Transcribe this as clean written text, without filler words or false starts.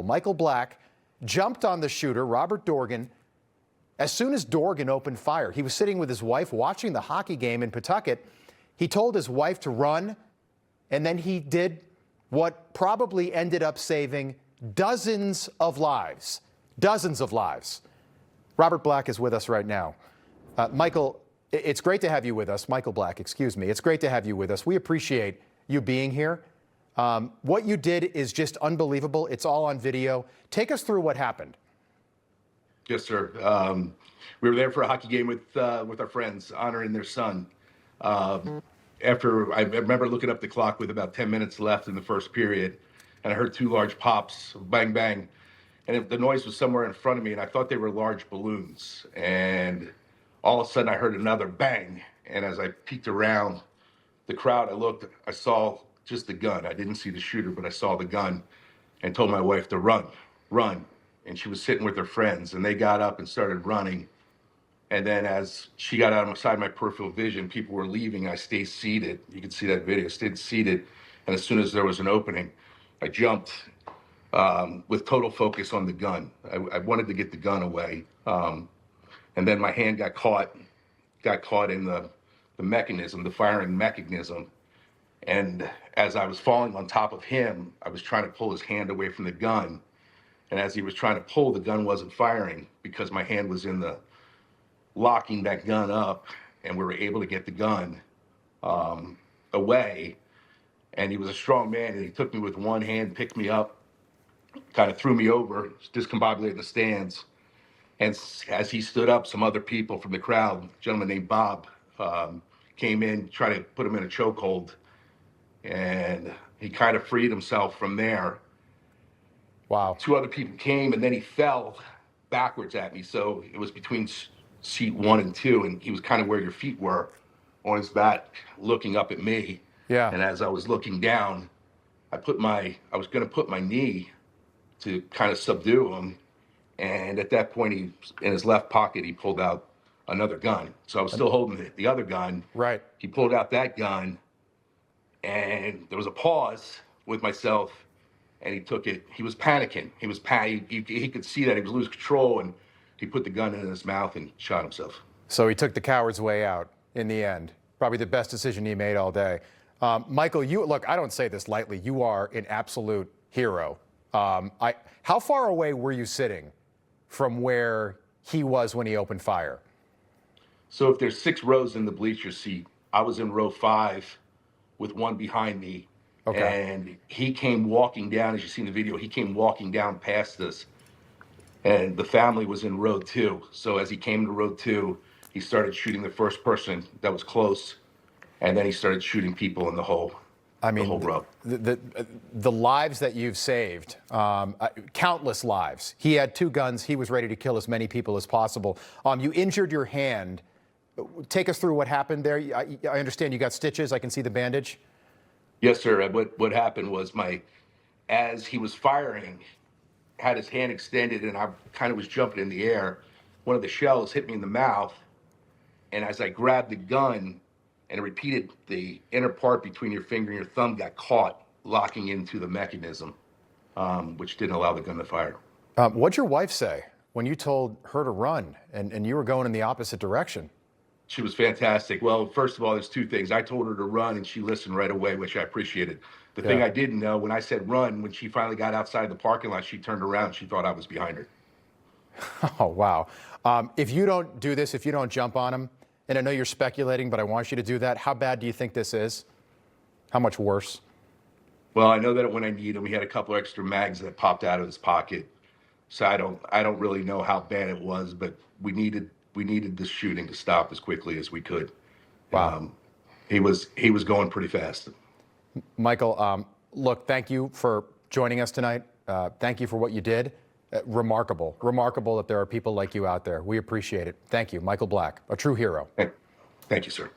Michael Black, jumped on the shooter, Robert Dorgan, as soon as Dorgan opened fire. He was sitting with his wife watching the hockey game in Pawtucket. He told his wife to run, and then he did what probably ended up saving dozens of lives. Dozens of lives. Robert Black is with us right now. Michael, it's great to have you with us. Michael Black, excuse me. It's great to have you with us. We appreciate you being here. What you did is just unbelievable. It's all on video. Take us through what happened. Yes, sir. We were there for a hockey game with our friends, honoring their son. After I remember looking up the clock with about 10 minutes left in the first period, and I heard two large pops, bang, bang, and the noise was somewhere in front of me, and I thought they were large balloons. And all of a sudden, I heard another bang, and as I peeked around the crowd, I looked, I saw just the gun. I didn't see the shooter, but I saw the gun, and told my wife to run, run. And she was sitting with her friends, and they got up and started running. And then as she got outside my peripheral vision, people were leaving. I stayed seated. You can see that video. Stayed seated. And as soon as there was an opening, I jumped with total focus on the gun. I wanted to get the gun away. And then my hand got caught in the mechanism, the firing mechanism. And as I was falling on top of him, I was trying to pull his hand away from the gun. And as he was trying to pull, the gun wasn't firing because my hand was in the locking that gun up, and we were able to get the gun away. And he was a strong man, and he took me with one hand, picked me up, kind of threw me over, discombobulated in the stands. And as he stood up, some other people from the crowd, a gentleman named Bob, came in, tried to put him in a chokehold, and he kind of freed himself from there. Wow. Two other people came, and then he fell backwards at me. So it was between seat 1 and 2, and he was kind of where your feet were on his back, looking up at me. Yeah. And as I was looking down, I was going to put my knee to kind of subdue him. And at that point, in his left pocket, he pulled out another gun. So I was still holding the other gun. Right. He pulled out that gun, and there was a pause with myself, and he took it. He was panicking. He could see that he was losing control, and he put the gun in his mouth and shot himself. So he took the coward's way out in the end. Probably the best decision he made all day. Michael, look, I don't say this lightly. You are an absolute hero. How far away were you sitting from where he was when he opened fire? So if there's 6 rows in the bleacher seat, I was in row 5 with one behind me. Okay. And he came walking down, as you see in the video, he came walking down past us. And the family was in row 2. So as he came to row 2, he started shooting the first person that was close. And then he started shooting people in the whole row. The lives that you've saved, countless lives. He had 2 guns. He was ready to kill as many people as possible. You injured your hand. Take us through what happened there. I understand you got stitches. I can see the bandage. Yes, sir. What happened was as he was firing, had his hand extended, and I kind of was jumping in the air. One of the shells hit me in the mouth, and as I grabbed the gun and it repeated, the inner part between your finger and your thumb got caught, locking into the mechanism, which didn't allow the gun to fire. What'd your wife say when you told her to run and you were going in the opposite direction? She was fantastic. Well, first of all, there's 2 things. I told her to run, and she listened right away, which I appreciated. The thing I didn't know, when I said run, when she finally got outside the parking lot, she turned around. She thought I was behind her. Oh, wow. If you don't do this, if you don't jump on him, and I know you're speculating, but I want you to do that, how bad do you think this is? How much worse? Well, I know that when I need him, he had a couple extra mags that popped out of his pocket. So I don't really know how bad it was, but we needed this shooting to stop as quickly as we could. Wow. He was going pretty fast. Michael, look, thank you for joining us tonight. Thank you for what you did. Remarkable that there are people like you out there. We appreciate it. Thank you, Michael Black, a true hero. Thank you, sir.